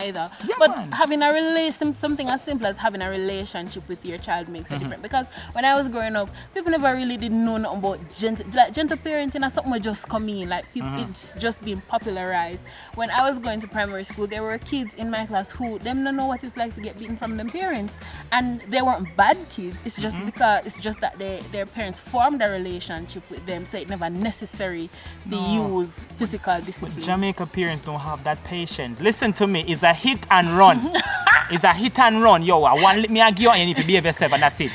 either. Yeah, but man. having a relation, something as simple as having a relationship with your child makes a difference. Because when I was growing up, people never really did know nothing about gentle parenting or something just come in. Like people, it's just being popularized. When I was going to primary school, there were kids in my class who them don't know what it's like to get beaten from them parents, and they weren't bad kids. It's just because it's just that their parents formed a relationship with them, so it never necessary to use physical discipline. But Jamaica parents don't have that patience. Listen to me, it's a hit and run. It's a hit and run. Yo, I want me and you and you need to behave yourself and that's it.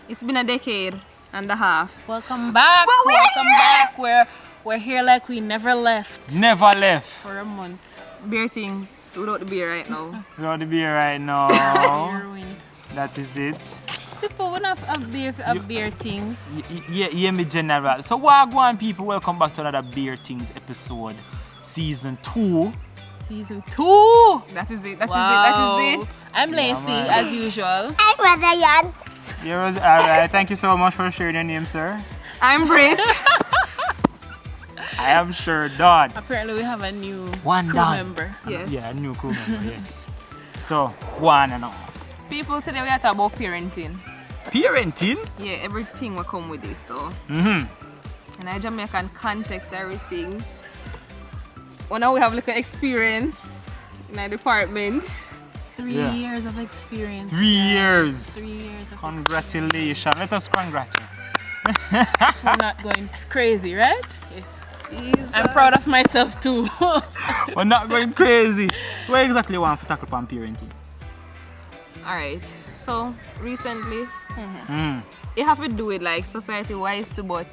It's been a decade and a half. Welcome back. Welcome back. We're here like we never left. Never left. For a month. Beer Tingz without the beer right now. Without the beer right now. That is it. People will not have beer things. Yeah, me general. So wagwan people, welcome back to another Beer Tingz episode. Season 2. Season 2. That is it. That is it. I'm Lacey as usual. I'm Radayan. Alright, thank you so much for sharing your name, sir. I'm Britt. I am Sheridon. Apparently we have a new crew member. Yes. Yeah, a new crew member, yes. So, one and all. People, today we are talking about parenting. Parenting? Yeah, everything will come with this, so. And I Jamaican context, everything. Well, now we have like an experience in our department. 3 years of experience. 3 years. 3 years of Congratulations. Let us congratulate. We're not going crazy, right? Yes. Jesus. I'm proud of myself too. We're not going crazy. So what exactly you want to tackle upon parenting? Alright. So recently it have to do with like society wise too, but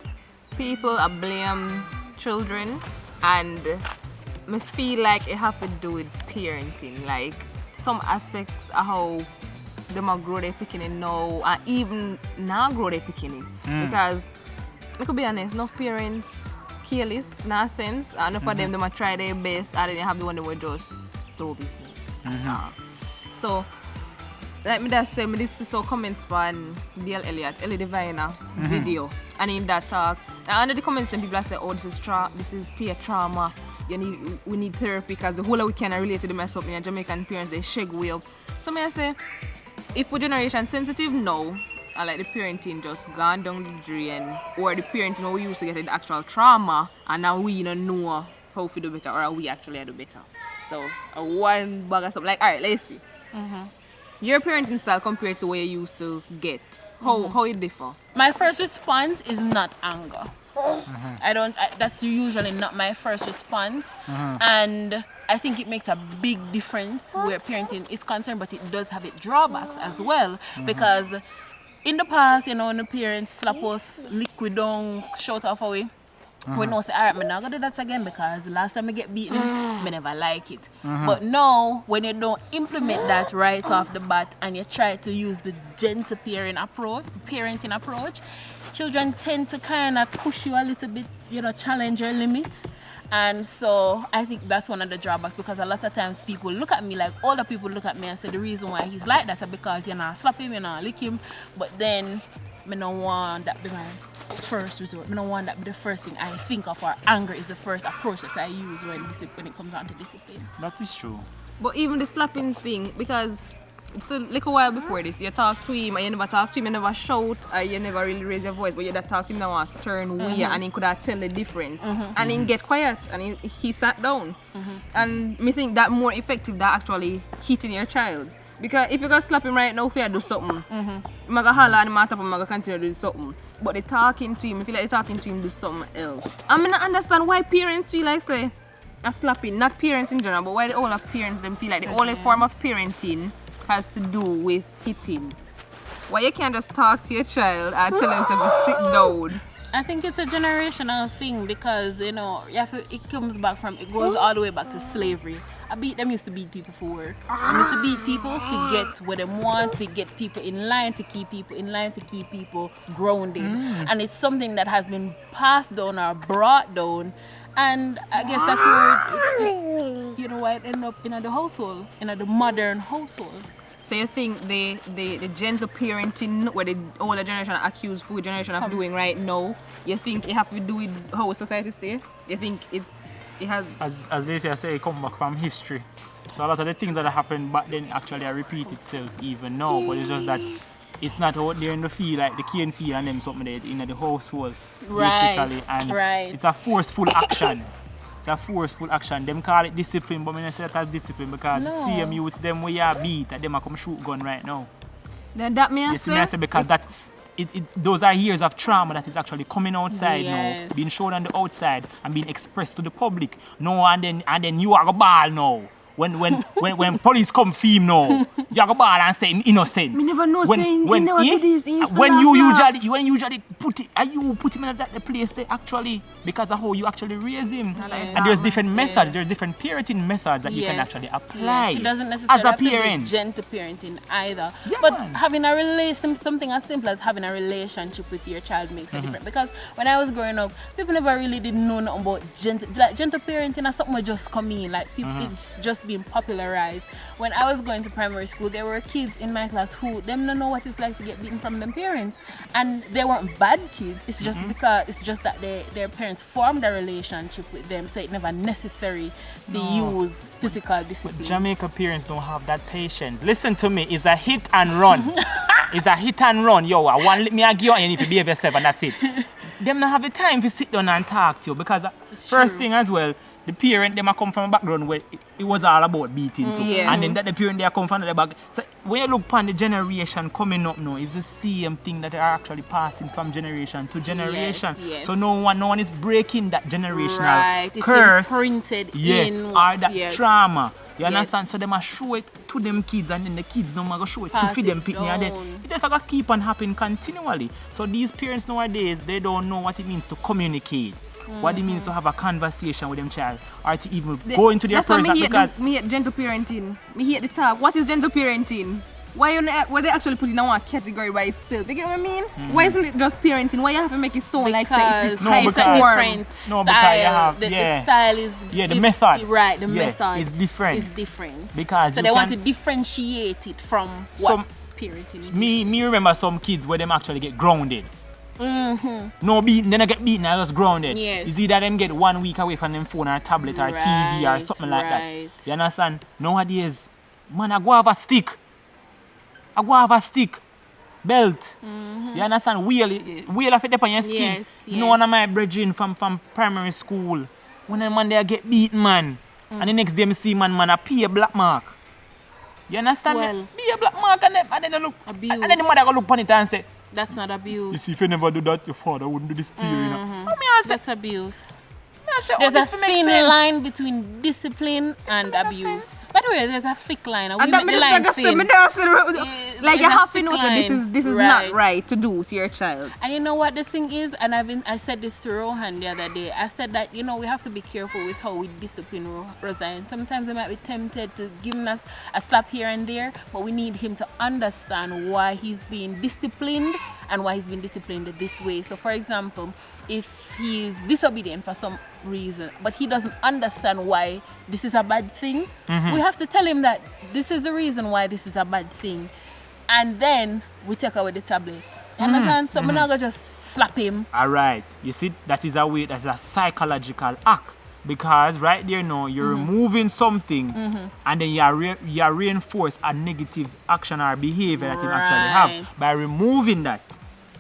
people are blame children, and me feel like it have to do with parenting. Like some aspects of how them are grow their picking now, and even now grow their picking because I could be honest, enough parents careless, nonsense, and enough of them are try their best, and then you have the one that will just do business. So like me that say, me this is so comments on Gayle Ellie Divina video, and in that talk, and under the comments then people are say, oh, this is peer trauma. We need therapy because the whole of we can relate to the mess up in Jamaican parents, they shake way up. So me I say, if we generation sensitive now, and like the parenting just gone down the drain, or the parenting we used to get the actual trauma, and now we don't know how to do better, or we actually do better. So one bag of something like, alright, let's see. Your parenting style compared to what you used to get, how it differ? My first response is not anger. That's usually not my first response, and I think it makes a big difference where parenting is concerned, but it does have its drawbacks as well, because in the past, you know, when the parents slap us liquid down, shout off away, we know say, alright, I'm not gonna do that again because last time I get beaten, I never like it. But now, when you don't implement that right off the bat and you try to use the gentle parenting approach, children tend to kind of push you a little bit, you know, challenge your limits. And so I think that's one of the drawbacks, because a lot of times people look at me, like older people look at me and say the reason why he's like that is because you're not slap him, you're not lick him. But then I don't want that be my first resort. I don't want that be the first thing I think of, or anger is the first approach that I use when it comes down to discipline. That is true. But even the slapping thing, because so like a while before this, you talk to him and you never talk to him, you never shout, or you never really raise your voice, but you that talk to him now a stern way, and he could have tell the difference. And he get quiet and he sat down. And me think that more effective than actually hitting your child. Because if you go slap him right now, if you do something, I'm going to holler and I'm going to continue to do something. But the talking to him, I feel like the talking to him do something else. I mean, I understand why parents feel like say a slapping, not parents in general, but why the older parents them feel like the only form of parenting has to do with hitting. Why you can't just talk to your child and tell them to sit down? I think it's a generational thing, because you know it goes all the way back to slavery, I beat them used to beat people for work. I used to beat people to get what they want, to get people in line, to keep people in line, to keep people grounded. And it's something that has been passed down or brought down. And I guess that's where you know why it ended up in the household, in the modern household. So you think the gentle parenting, what the older generation accused food generation of doing right now, you think it have to do with how society stay? You think it has... As they say, it come back from history. So a lot of the things that happened back then actually repeat itself even now, but it's just that it's not out there in the field, like the cane field and them something there in the household, basically. And it's a forceful action. It's a forceful action. Them call it discipline, but I say that as discipline because the same youths them where you beat that them are come shoot gun right now. Then that means say because that those are years of trauma that is actually coming outside now, being shown on the outside and being expressed to the public. No, and then you are a ball now. When police come film now, you are a ball and say innocent. Me never know saying he never do this. When you usually put it, you put him in that place there actually because of how you actually raise him. And there's different methods, there's different parenting methods that you can actually apply. It doesn't necessarily as a have to parent. be gentle parenting either. But having a relation, something as simple as having a relationship with your child makes a difference. Because when I was growing up, people never really didn't know nothing about gentle parenting as something would just come in. Like people, it's just being popularized. When I was going to primary school, there were kids in my class who them don't know what it's like to get beaten from them parents, and they weren't bad kids. It's just because it's just that their parents formed a relationship with them, so it's never necessary to use physical discipline. But Jamaican parents don't have that patience. Listen to me, it's a hit and run. It's a hit and run. Yo, I want me give you and you need to behave yourself and that's it. Them don't have the time to sit down and talk to you because first thing as well, the parent them come from a background where it was all about beating too. And then that the parent they come from the back. So when you look upon the generation coming up now, it's the same thing that they are actually passing from generation to generation. So no one is breaking that generational curse. It's imprinted in or that trauma. You understand? So they must show it to them kids and then the kids no go show it to feed them pitney and then it just gotta keep on happening continually. So these parents nowadays they don't know what it means to communicate. What it means to have a conversation with them child or to even go into their personal because me hate gentle parenting. Me hate the talk. What is gentle parenting? Why they actually put it in one category by itself? You get what I mean? Why isn't it just parenting? Why you have to make it sound like say it's this different style? Because you have the style is the method. Right, the method is different. It's different. Because so they want to differentiate it from what parenting is. Me remember some kids where them actually get grounded. No beating, then I get beaten, I just grounded. It's either them get 1 week away from them phone or tablet or TV or something like that. You understand? Nowadays, man, I go have a stick. Belt. You understand? Wheel of it up on your skin. Yes. No one of my brethren from primary school. When a man there get beaten, man. And the next day I see man a pay a black mark. You understand? Be a black mark and then they look. Abuse. And then the mother go look on it and say, that's not abuse. You see, if you never do that, your father wouldn't do this to you, you know. That's abuse. Say, there's a thin line between discipline and abuse. By the way, there's a thick line. And we make the line thin. Like you have to know that this is not right to do to your child. And you know what the thing is? And I said this to Rohan the other day. I said that, we have to be careful with how we discipline Rosan. Sometimes we might be tempted to give him a slap here and there, but we need him to understand why he's being disciplined and why he's been disciplined this way. So for example, if he's disobedient for some reason, but he doesn't understand why this is a bad thing, we have to tell him that this is the reason why this is a bad thing. And then we take away the tablet. You understand? So we're not going to just slap him. Alright. You see, that is a psychological act. Because right there now, you're removing something and then you are reinforce a negative action or behavior that you actually have by removing that.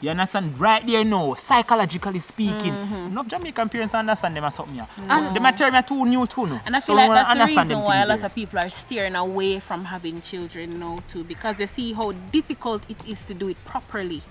You understand? Right there now, psychologically speaking, enough Jamaican parents understand them as something. And the material are too new too. And I feel like that's the reason why a lot of people are steering away from having children now too, because they see how difficult it is to do it properly.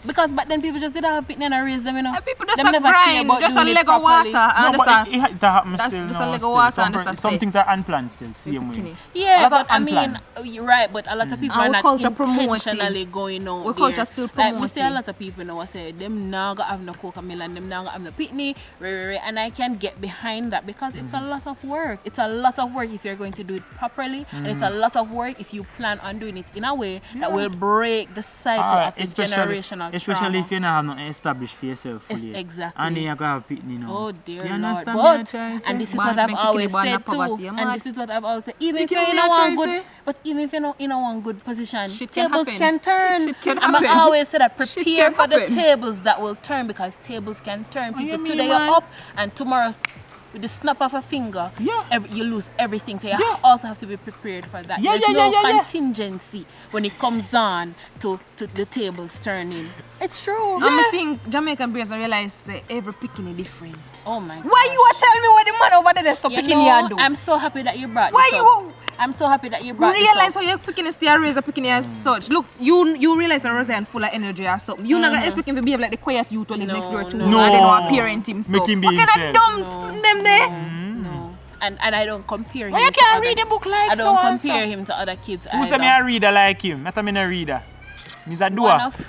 Because back then people just didn't have picnic and raise them, you know. And people just Them a never care grind, about just a doing it leg of properly. water. And No, just but a, it happens that's still just now a leg of still. water and just a Some say. things are unplanned still, same way. Picnic. Yeah, A lot but of I mean, unplanned. you're right, but a lot of people And are our not culture promoting. intentionally going out Our there. culture still Like, we see a promoting. lot of people now say, them now gonna have no coca-melon, them now gonna have no picnic, and I can get behind that because it's a lot of work. It's a lot of work if you're going to do it properly, and it's a lot of work if you plan on doing it in a way that will break the cycle of the generational especially trauma. if you don't have nothing established for yourself fully. Exactly. And then you gotta have picnic now. Oh dear You Lord. understand But, me I try to and say? this is Mad what I've make always picnic said born a too. poverty, And mad. this is what I've always said. Even if You you're can in a try one to good, say. but even if you're not in a one good position, Shit can tables happen. can turn. Shit can I'm happen. always say that Shit prepare can for the happen. tables that will turn because tables can turn. People you mean, today man? you're up and tomorrow with the snap of a finger, Yeah. you lose everything. So you Yeah. also have to be prepared for that. Yeah, There's yeah, no yeah, yeah, yeah. contingency when it comes on to the tables turning. It's true. And I think Jamaican parents don't realize every picnic different. Oh my God. Why you are telling me what the man over there so You picking know, you do? I'm so happy that you brought Why this you- up. I'm so happy that you brought You this realize up. how your picking still raise a picking as such. Look, you realize a Roseanne full of energy or something. You're not gonna expect him to behave like the quiet youth who live No, next door to no. you and they know a parent himself. Make him be What kind of himself. dumps them there? No. And I don't compare him. Why you to can't other- read a book like I don't so and compare so? him to other kids. Who say me either. a reader like him? Not me a reader. Me's a One doer. of-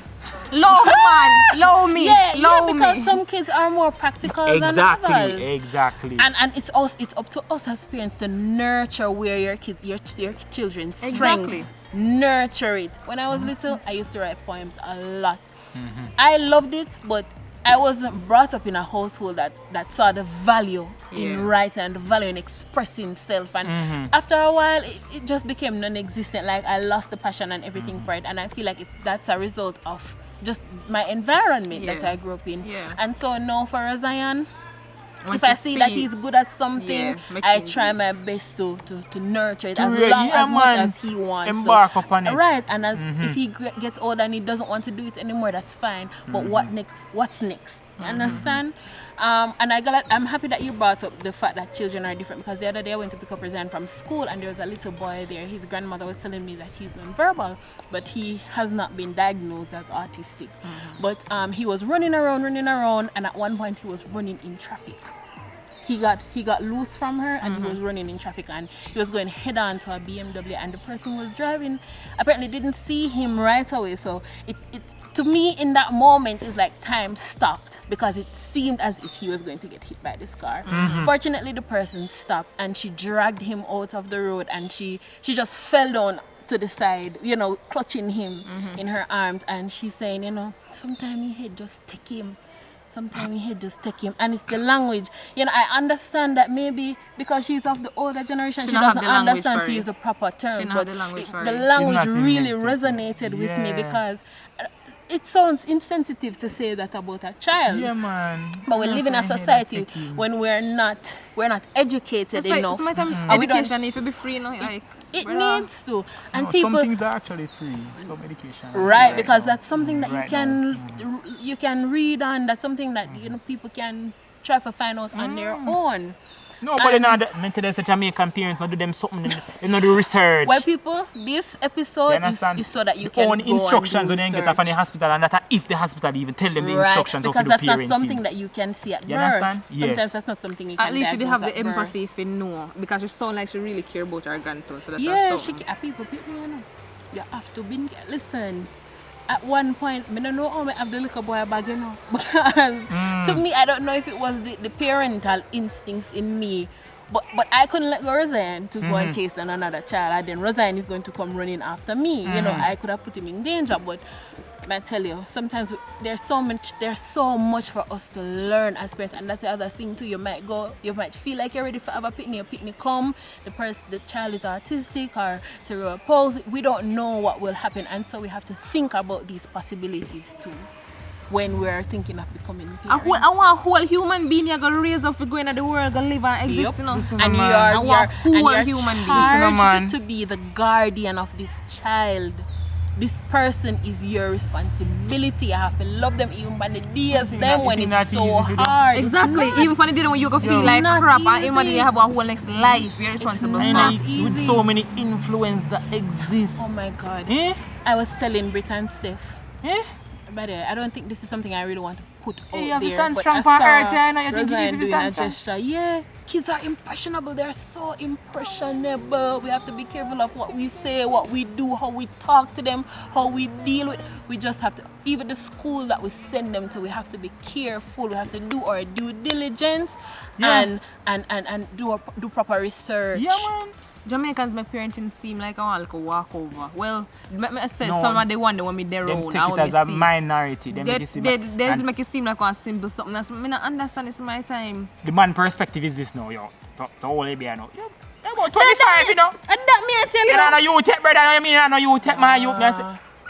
Love man, love me, yeah, love because me. some kids are more practical than others. Exactly. And it's up to us as parents to nurture where your children's strengths. Exactly. Nurture it. When I was little, I used to write poems a lot. I loved it, but I wasn't brought up in a household that saw the value in Yeah. writing and the value in expressing self. And after a while, it just became non-existent. Like I lost the passion and everything for it. And I feel like that's a result of just my environment that Yeah. I grew up in. Yeah. And so now for Zion, Once if I you see that he's good at something, Yeah, make I him try do my best to nurture it To as really- long yeah, as much man. as he wants. Embark upon it. Right, and as if he gets older and he doesn't want to do it anymore, that's fine. But what next? What's next? You understand? And I'm happy that you brought up the fact that children are different because the other day I went to pick up Rizan from school and there was a little boy there. His grandmother was telling me that he's nonverbal, but he has not been diagnosed as autistic. But he was running around, and at one point he was running in traffic. He got loose from her and he was running in traffic and he was going head on to a BMW and the person who was driving apparently didn't see him right away. So it to me in that moment is like time stopped because it seemed as if he was going to get hit by this car. Fortunately the person stopped and she dragged him out of the road and she just fell down to the side, you know, clutching him in her arms and she's saying, you know, sometimes he head just take him. Sometimes he just take him, and it's the language. You know, I understand that maybe because she's of the older generation, she don't have doesn't the language understand for to it. use the proper term. She don't but have the language for the it. language It's not really invented. resonated with me Yeah. because it sounds insensitive to say that about a child. Yeah, man. But we live in a society when we're not educated enough. Sometimes and we don't- education needs to be free, no? Like, It we're not- needs to, and No, people. some things are actually free. Some education. Right, because that's something that Right you can read on. That's something that people can try to find out on their own. Nobody know that mental as a Jamaican parent not do them something. They not do research. Well, people, this You episode understand? is so that you The can own go instructions and when do they get off from the research. hospital, and that if the hospital even tell them the Right, instructions of because the that's parenting. not something that you can see at You birth. understand? Sometimes Yes. that's not something you can At least she did have the diagnose at birth. empathy if you know because she sound like she really care about her grandson. So that's Yeah, something. people, you know. You have to be, listen. At one point, I don't know how I have the little boy bag, you know. Because to me, I don't know if it was the parental instincts in me. But I couldn't let go Roseanne to go and chase another child. And then Roseanne is going to come running after me. You know, I could have put him in danger. But I tell you, sometimes there's so much for us to learn as parents. And that's the other thing too. You might feel like you're ready for have a picnic come. The child is autistic or cerebral palsy. We don't know what will happen. And so we have to think about these possibilities too when we're thinking of becoming parents. I want a whole human being you're gonna raise up, go into the world, gonna live and exist, Yep. you know. Listen, And man. I you're want whole human being. charged man. to be the guardian of this child. This person is your responsibility. You have to love them even when the days It's them not- when it's it's not so easy to do. hard. Exactly. It's not. Even for the day when you go feel It's like not crap and easy. imagine you have a whole next life you're responsible It's And not for. easy. with so many influence that exists. Oh my God. Eh? I was telling Britt and Steph. Eh? By the way, I don't think this is something I really want to put out You have to there. stand but strong I for saw Earth, yeah, I know you think it Roseanne needs to be doing stand a gesture. Yeah, kids are impressionable. They're so impressionable. We have to be careful of what we say, what we do, how we talk to them, how we deal with. We just have to, even the school that we send them to, we have to be careful. We have to do our due diligence and do proper research. Yeah, man. Jamaicans make parenting seem like a walkover. Well, I said No, some of the one that want me their Them own. take it as a minority. Them make it seem They and make it seem like a simple something. That's, I don't understand. It's my time. the man perspective is this now, yo. So all they be now. You're about 25, you know. And that me I tell you. You know, you take brother. I mean, I know you take my youth.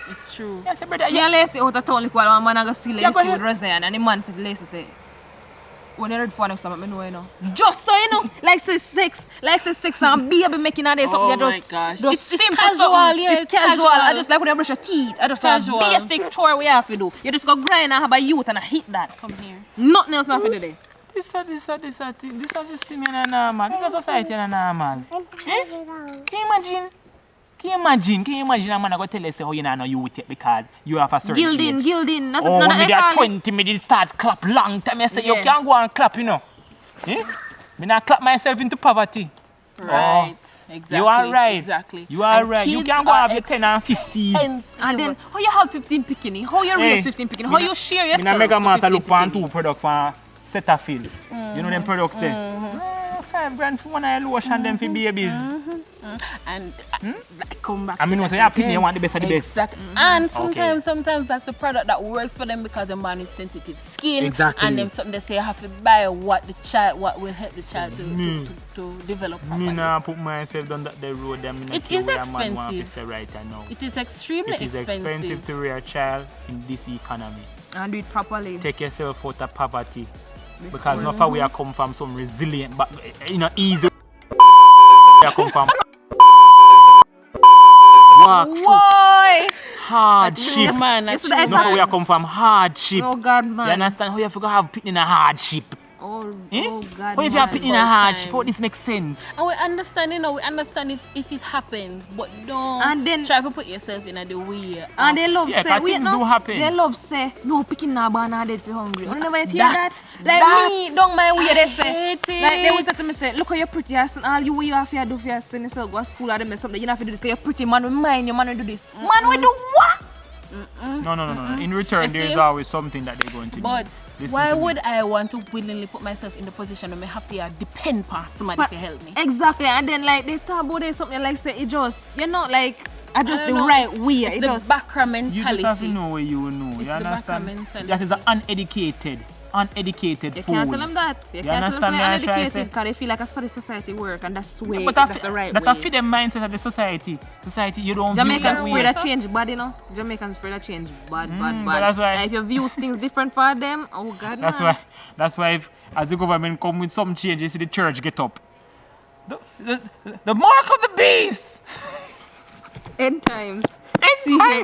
It's true. Yes, brother. Yeah, Lacey out of town like while one man I go see Yeah, go Lacey ahead. with Roseanne and the man said Lacey say, when you read for next time, I know you know. Just so you know, like say sex and baby making all this something. Oh Just, my gosh. just It's simple casual, something. yeah, It's it's casual. casual. I just like when you brush your teeth. I just have Casual. basic chore we have to do. You just go grind and have a youth and I hit that. Come here. Nothing else not for today. This a system in a normal. This is a society in a normal. Eh? Can you imagine a man go tell us how you know you with it because you have a certain age? Gilding. That's Oh, none when of you that are call it. 20, me did start clap long time. I say, you Yeah. can't go and clap, you know. Eh? Me not clap myself into poverty. Right. Exactly. You are right. Exactly. You are And right. You kids can't go are have your 10 and 50. expensive. And then, how you have 15 picking? How you raise 15 picking? How you share yourself? Me not make a to matter 15 look for picking? two products for Cetaphil. You know them products there? $5 for one eye lotion them for babies. And I come back. I mean, to no, that so you have again. you want the best of the best. Exactly. And sometimes that's the product that works for them because the man with sensitive skin. Exactly. And then something they say you have to buy what will help the child to develop Me properly. nah put myself down that the road. Them It is man want to expensive. say right now. It is extremely It is expensive to rear a child in this economy. And do it properly. Take yourself out of poverty. Because not far we are come from some resilient, but easy. We are come from work, Why? hardship. True man, This is true the Not where we man. are come from hardship. Oh God, You man. understand how you have to go have pit in a hardship? Oh, Eh? oh God, How if you have man. pit in a hardship? How this makes sense? And we understand, if it happens, but don't And then- try to put yourself in the way. And they love Yeah, say, 'cause wait, things no, do happen. They love say, no, picking na banana dead for hungry. You never hear That- that? Like that- me, don't mind where they say. hate Like they it. always say to me, say, look how you're pretty, and all you have to do for yourself, yourself, go to school, or them something, you don't have to do this, because you're pretty, man, we mind your man will do this. Man, we do what? No. In return, You there is see? always something that they're going to do. But Listen why to me. would I want to willingly put myself in the position where I have to depend on somebody But- to help me? Exactly, and then like they talk about it, something like say, it just, you know, like, I just I the don't know, right it's- way. It's It the just, background You mentality. just have to know where you know. It's You the understand? background mentality. That is an uneducated you can't tell them that. You can't tell them me? they're I try to uneducated say. because they feel like a study society work, and that's way, But that's the right that way. fit the mindset of the society. Society, you don't Jamaicans view spread that a way. change bad, you know. Jamaicans spread a change bad. but that's why- And if you view things different for them, oh God, That's why if, as the government come with some change, you see the church get up. The mark of the beast. End times. Same way.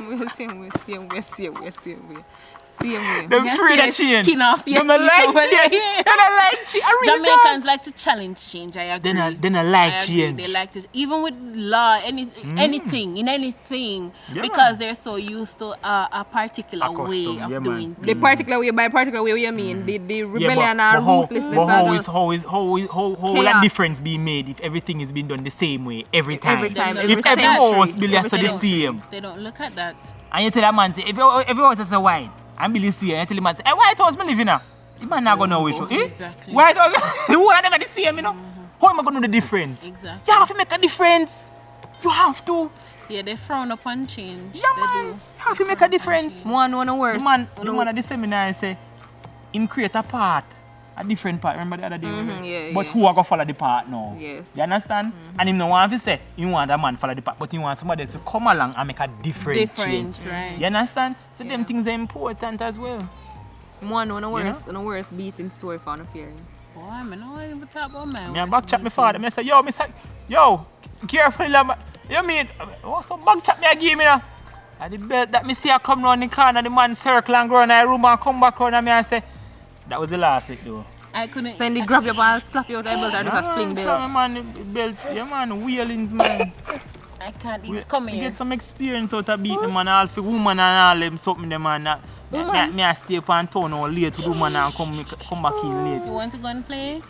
Them You afraid see of change. skin off your Them not teeth like over there. change. They don't like change. I really Jamaicans like to challenge change. I agree. They not like I agree. change. They like to, even with law, anything, Yeah, because man. they're so used to a particular way custom, of yeah, doing man. The things. particular way, by particular way, what you mean? The rebellion but and ruthlessness but and how just will that chaos. difference be made if everything is being done the same way every time? Every time, If every if every century, house built every to the century. same, They don't look at that. and you tell that man say if every house is a white and built the same, and you tell the man say, hey, white house me live in now. The man not gonna know which one. Exactly. White house, the whole of them are the same, you know. How am I gonna know the difference? Exactly. You have to make a difference. You have to. Yeah, they frown upon change. Yeah, They man. do. You have to make a difference. one worse. The man at the seminar say, him create a part, a different part. Remember the other day? yeah, But yeah. who are going to follow the part now? Yes. You understand? And him no want to say, he want a man follow the part, but he want somebody else to come along and make a different change. right? You understand? So them Yeah. things are important as well. One worse beating story for an appearance. Boy, I don't even talk about my Me a back chat my father. Me say, yo, careful, lad. You mean, what's some back chat me a give me now? And the belt that me see a come round the corner, the man circle and go around the room and come back round and me I say, that was the last week though. I couldn't. So they grab your ball, slap you out of the belt, or just a fling Stop belt. me, man, the belt. Yeah, man, wheelings, man. I can't even come we here. get some experience out of beating them and all for woman and all them something them and that. Me I stay up and town all late to do man and come back in late. You want to go and play?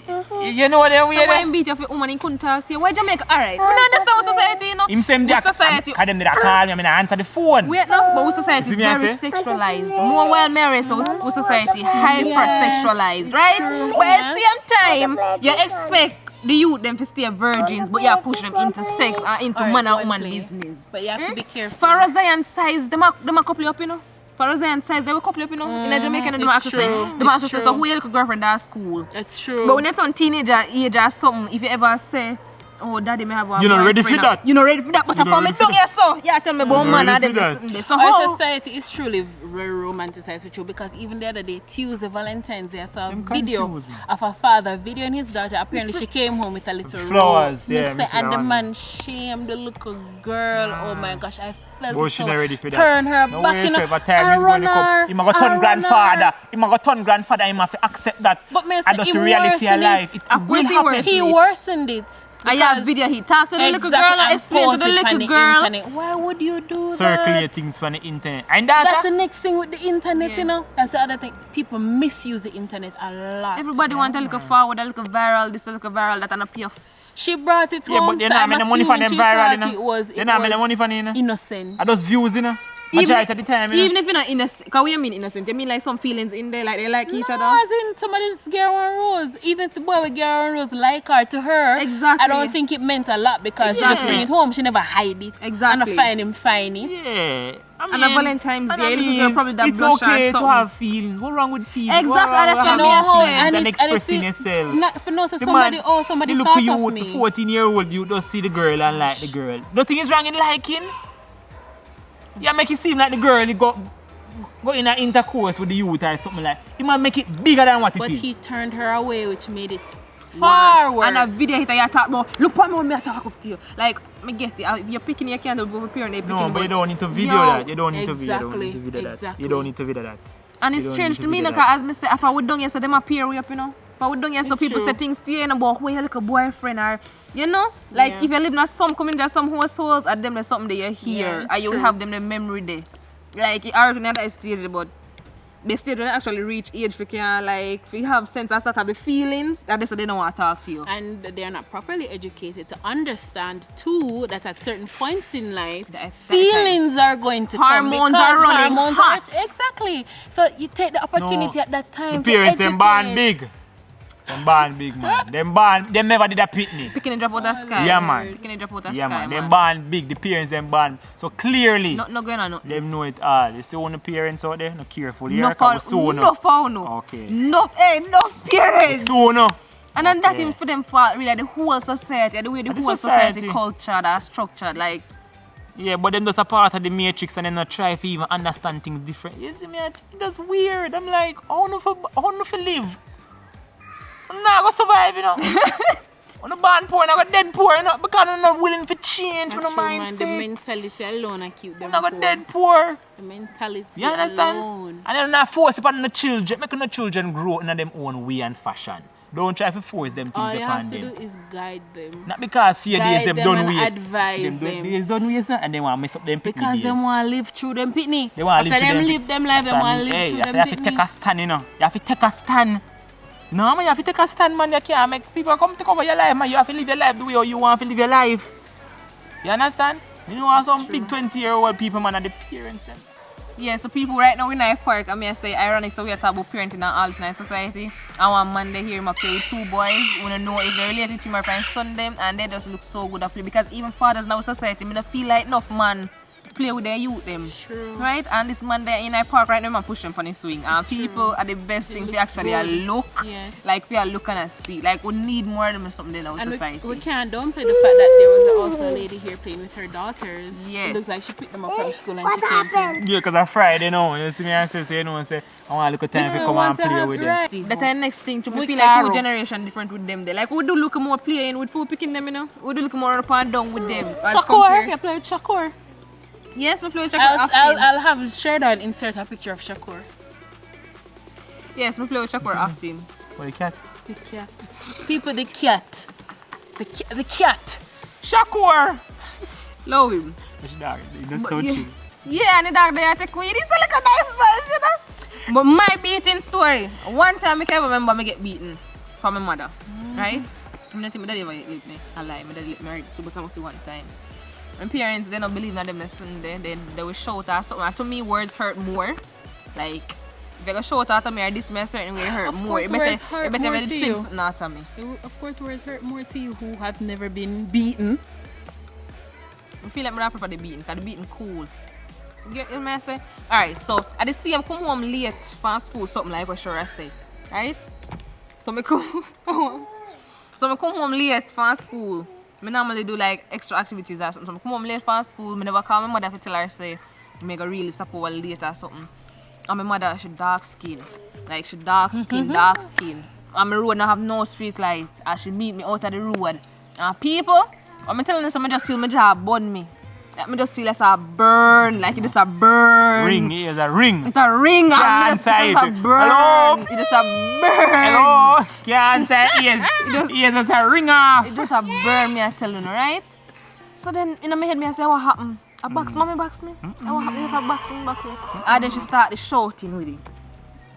You know what we So why him beat you if your woman he couldn't talk to you? Why Jamaica? Alright. We don't understand what society, you know. Him same day, society. Cause them did call me, I mean I answer the phone. Wait now, but we society See me I very say? sexualized. More well married, so we society hyper-sexualized, right? True. But at the same time, you expect the youth them to stay virgins, but you push them into sex and into Alright, man go and and woman play. business. But you have to be careful. For a Zion size, them a couple you up, you know. For a Zion size, they will couple up, you know. In a Jamaican, they don't have to say, they have to say, so who your little girlfriend at school? That's true. But when you turn teenager age or something, if you ever say, oh, daddy may have a You not ready boyfriend for that? You not ready for that, but You if not I'm ready don't for get so. Yeah, tell me about man and ready them for this. So Our how? society is truly very romanticized with you because even the other day, Tuesday, Valentine's Day, I saw a Them video confuse me. of a father videoing his daughter. Apparently, she came home with a little Flowers, rose. yeah, Me me say, see and that the one. man shamed the little girl. Oh my gosh, I felt Boy, it she so. not ready for that. Turn her No back way, in. so if a time is going to come, he might go turn grandfather. He might go turn grandfather. He might accept that. But me And say that's he the reality of worsened life. it. It Of course will he happen. worsened He it. worsened it. I have video, he talked to the little Exactly, girl and explained to the post it on little girl. internet. Why would you do Circulate that? things from the internet. And that, That's the next thing with the internet, Yeah. you know. That's the other thing. People misuse the internet a lot. Everybody want a little forward, a little viral, this a little viral, that and a pay off. She brought it yeah, home. but they're so not I'm making money for them assuming she viral, thought you know. it was, They're not making money for them, you know. innocent. Are those views, you know. Majority of the time, you know. Even if you're not innocent, because what you mean innocent? You mean like some feelings in there, like they like each No, other? as in somebody just get one rose. Even if the boy with get one rose like her to her, Exactly. I don't think it meant a lot because she just Exactly. bring it home. She never hide it. Exactly. And I find him fine it. Yeah. I And a Valentine's Day, little girl probably that it's blush or okay to something. have feelings. What's wrong with feelings? Exactly, What wrong that's with what having me know how- feelings and it- expressing it- yourself? Not for no, so The somebody, man, oh, somebody you look thought at you, of the me. 14-year-old, you just see the girl and like the girl. Nothing is wrong in liking. You make it seem like the girl, you go in an intercourse with the youth or something like. You might make it bigger than what But it is. he turned her away, which made it far worse. And a video hit you talk about, look at me when I talk up to you. Like, me get it, if you're picking your candle over parent, they picking No, but you don't need to video Yo, that. You don't need to video that. exactly, You don't need to video that. exactly. You don't need to video that. And You it's don't strange need to me, video because that. as me say, if I would done here, so them appear way up, you know. If I would done here, so It's people true. say things to you, and about where you like a boyfriend or, you know, like Yeah. if you live in some community or some households, and them there's something that you hear, Yeah, and you will true. have them the memory there. Like, it already at that stage, but they still don't actually reach age for can like if you have sense and start have the feelings that they don't want to talk to you. And they're not properly educated to understand too that at certain points in life The effect- feelings are going to Hormones come are because running hormones hot. exactly. So you take the opportunity No, at that time The parents, to them born educate. big. Them born big, man. Them never did a picnic. Picking a drop out the sky. Yeah, man. Picking a drop out the Yeah, sky, man. Them born big. The parents, them born. So clearly, Not going on nothing. them know it all. You see one of the parents out there? No careful here. No Cause foul, we soon no foul, no. Okay. No, no parents. Soon no. And then that Okay. thing for them fault, really, the whole society, the way the The whole society. society culture, that structured, like, Yeah, but them just a part of the matrix and then not try to even understand things different. You see me? That's weird. I'm like, how no for live? I'm not gonna survive, you know. I'm not born poor, I'm not dead poor, you know, because I'm not willing to change with That's the true, man. The mindset. mentality alone I keep them I'm not poor. gonna dead poor. The mentality You understand? alone. And then not force upon the children, making the children grow in their own way and fashion. Don't try to force them All things you upon have to them. do is guide them. Not because fear days Guide them them done and waste. advise them. them. Days done waste and they want to mess up them Because days. they want to live through them pitney. They want to After live them through live them life, they That's what I want to mean. live Hey, through you them have to pitney. take a stand, you know. You have to take a stand. No, man, you have to take a stand, man. You can't make people come take over your life, man. You have to live your life the way you want to live your life. You understand? You know, some big 20-year-old people, man, are the parents, them. yeah, so people right now in Knife Park, I mean, I say ironic, so we are talking about parenting and all this nice society. And one Monday here, I play with two boys. We don't know if they're related to my friend Sunday, and they just look so good at play. Because even fathers now in society, I don't feel like enough man play with their youth them. True. Right? And this Monday in Knife Park right now, I'm pushing for the swing. And people are the best thing to actually look. Yes. Like we are looking and see. Like we need more of them or something in our And society. we can't downplay the fact that there was also a lady here playing with her daughters. Yes. It looks like she picked them up from school and she came play. Yeah, because on Friday, you know, you see me and say, so you know, say, I want to look at time to come and play with them. That's the next thing to me. We Feel like our Carol. generation different with them. There. Like we do look more playing with food picking them, you know. We do look more up and down with them. as Shakur, compared- you play with Shakur. Yes, we play with Shakur I'll often. I'll have Sheridon insert a picture of Shakur. Yes, we play with Shakur often. For the cat. The cat. People, the cat. The cat. Shakur! Love him. Which dog? That's so chill. Yeah, and the dog there take weed. He's like a nice vibes, you know. But my beating story. One time I can remember me get beaten from my mother. Right? I don't think my daddy ever licked me. I lie, my daddy licked me to become one time. My parents, they don't believe in them lesson. They will shout at something. And to me, words hurt more. Like, if you go shout at me or this me a certain way, it hurt more. It better fling something at me. Of course, words hurt more to you who have never been beaten. I feel like I prefer the beating, because the beating cool. You get what I say? Alright, so at the same, come home late from school, something like what Shura say. Right? So I come home late from school. I normally do like extra activities or something. So I come home late from school, I never call my mother to tell her say I go really stop over late or something. And my mother, she dark skin. Like she dark skin. And my road not have no street light. And she meet me out of the road. And people, I'm telling you, I just feel my jaw burn me. Like, I just feel like a burn, like it just a burn. Ring, it is a ring. It's a ring, Can't and say it just a burn. Hello? It just a burn. Hello? Can't say yes. Yes, it's a ring off. It just a burn me, I tell you, right? So then in my head, me I say, what happened? A box, mommy box me. And what happened if I box me? And then she started shouting with it.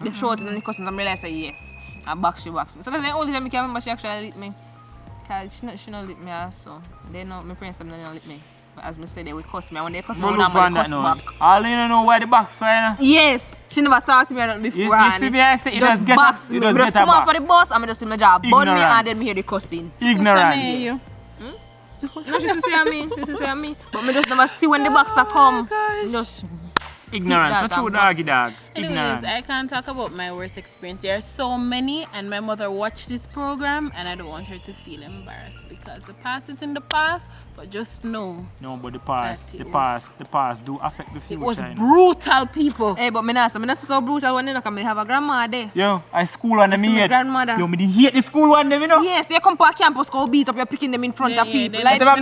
The shouting and the cousins, and I realized, yes, I box, she box me. So that's the only time I can remember she actually licked me. She not lick me also. They know, my parents don't lick me. But as I said, they would cuss me. And when they cuss me, I would cuss back. All you don't know why the box right now? Yes! She never talked to me about before. You see me, I say, just box me. Just come out for the bus and I just see my job. Burn me and then me hear the cussing. Ignorance. No, she should say me. She should say me. But I just never see when the boxer come. Just ignorance. Not true, doggy dog. Ignorance. Anyways, I can't talk about my worst experience. There are so many, and my mother watched this program, and I don't want her to feel embarrassed because the past is in the past. But just know. No, but the past do affect the future. It was brutal, people. Hey, but me not so brutal when you know, because I have a grandma there. Yo, I school one them here. Grandmother. Yo, me didn't hate the school one them, you know. Yes, they come to a campus, go beat up, you're picking them in front of people. Like, they have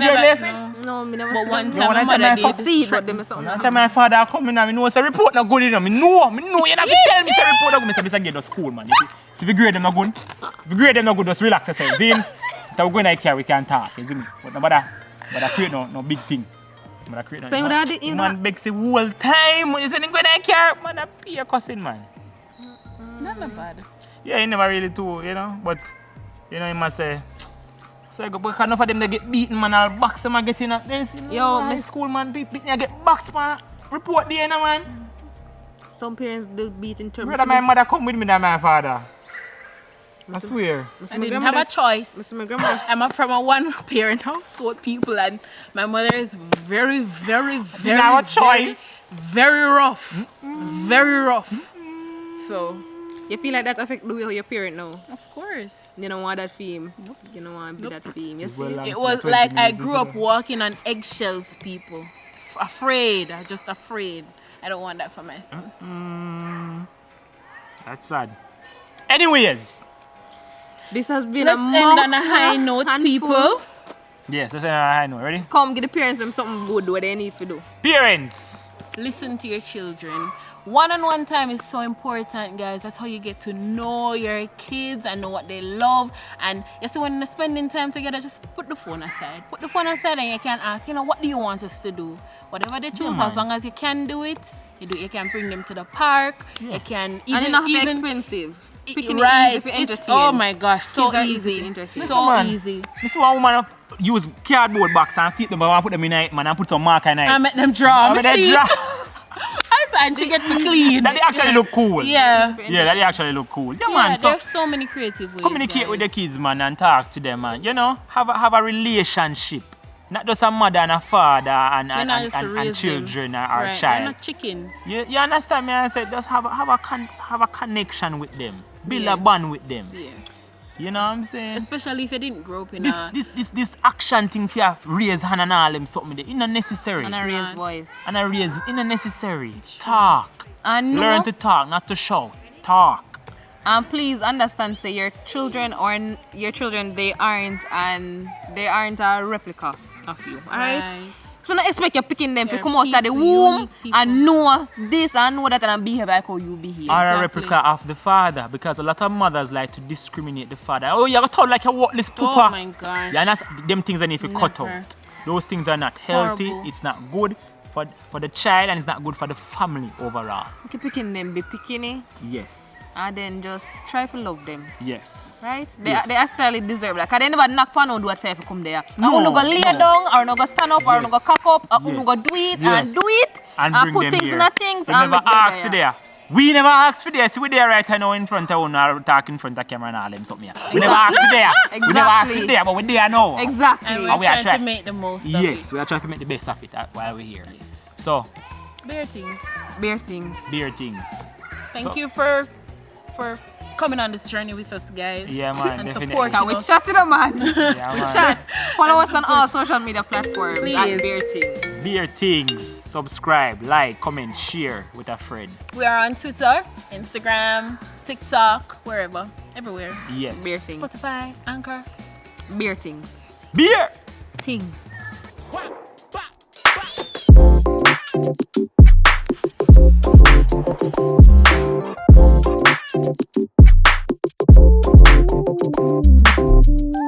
no, me never but see one them. time my mother did. See, but them something. One time my father come in and me know it's a report not good enough. Me know you have to tell me it's a report not good. Me say get to school, man. See, if you grade them not good, just relax yourself. See, so we go in here, we can talk. You see me? But nobody create no big thing. But create so no. Man begs the whole time when you say go in here, man, I pay a cussing, man. Not bad. Yeah, he never really too, you know. But you know, he must say. So because none of them they get beaten, man, I'll box them and get in at this. Yo, my school, man, beat me, I get boxed, man. Report there, man. Some parents do beat in terms Brother, my mother come with me than my father. I swear. I didn't have a choice. I'm from a one-parent household, people, and my mother is very rough. Very rough. So, you feel like that affect the way your parent now? of course. You don't want that theme. You don't want to be that theme. You see? It was like I grew up walking on eggshells, people. Afraid. Just afraid. I don't want that for my son. That's sad. Anyways. This has been Let's a end on a high note, people. Yes, let's end on a high note. Ready? Come, give the parents them something good what they need to do. Parents! Listen to your children. One-on-one time is so important, guys. That's how you get to know your kids and know what they love. And you see, when you're spending time together, just put the phone aside. Put the phone aside and you can ask, what do you want us to do? Whatever they choose, as long as you can do it, you do. You can bring them to the park. You can even... And it's not expensive. Picking right. It easy It's, oh my gosh, so easy. So easy. I see one woman use cardboard box and take them and put them in it, man, and put some marker in it. I make them draw. And she gets to clean. That they actually look cool. Yeah. Yeah, that they actually look cool. Yeah, Yeah, man. So there's so many creative ways. communicate with the kids, man, and talk to them, man. You know, have a relationship. Not just a mother and a father and children or right. child. They're not chickens. You understand me? I said just have a connection with them. Build a bond with them. Yes. You know what I'm saying? Especially if you didn't grow up in this action thing for you raise hand and all them something there. It's not necessary. And a raise voice. And a raise it's not necessary. Talk. And learn to talk, not to shout. Talk. And please understand, say your children they aren't a replica of you. Alright? So not expect you picking them to come out of the womb and know this and know that and behave like how you behave. Or a replica of the father, because a lot of mothers like to discriminate the father. Oh, you have a talk like a worthless pooper. Oh my gosh. Yeah, and that's them things that need to cut out. Those things are not healthy. Horrible. It's not good for the child, and it's not good for the family overall. Keep picking them, be picking, Yes. and then just try to love them. Yes. Right? Yes. They actually deserve that. Because they never knock on or do a type of come there. No, I want to go lay down, or no go stand up, or no go cock up, or no go do it, and do it, And bring put them things here. in the things. We and never make them ask for there. We never ask for there. See, we there right now in front of one, or talk in front of camera and all them something. We never ask for there. We never ask for Exactly. there, but we there now. Exactly. And And we're we are trying to try- make the most of Yes, it. we are trying to make the best of it while we're here. So, Beer Tingz. Beer Tingz. Beer Tingz. Thank you for coming on this journey with us, guys. Yeah, man, and definitely. supporting Can we us. chat it up, man? Yeah, We man. chat. Follow us on all social media platforms Please. at Beer Tingz. Beer Tingz. Subscribe, like, comment, share with a friend. We are on Twitter, Instagram, TikTok, wherever, everywhere. Yes. Beer Tingz. Spotify, Anchor. Beer Tingz. Beer. Tingz. Thank you.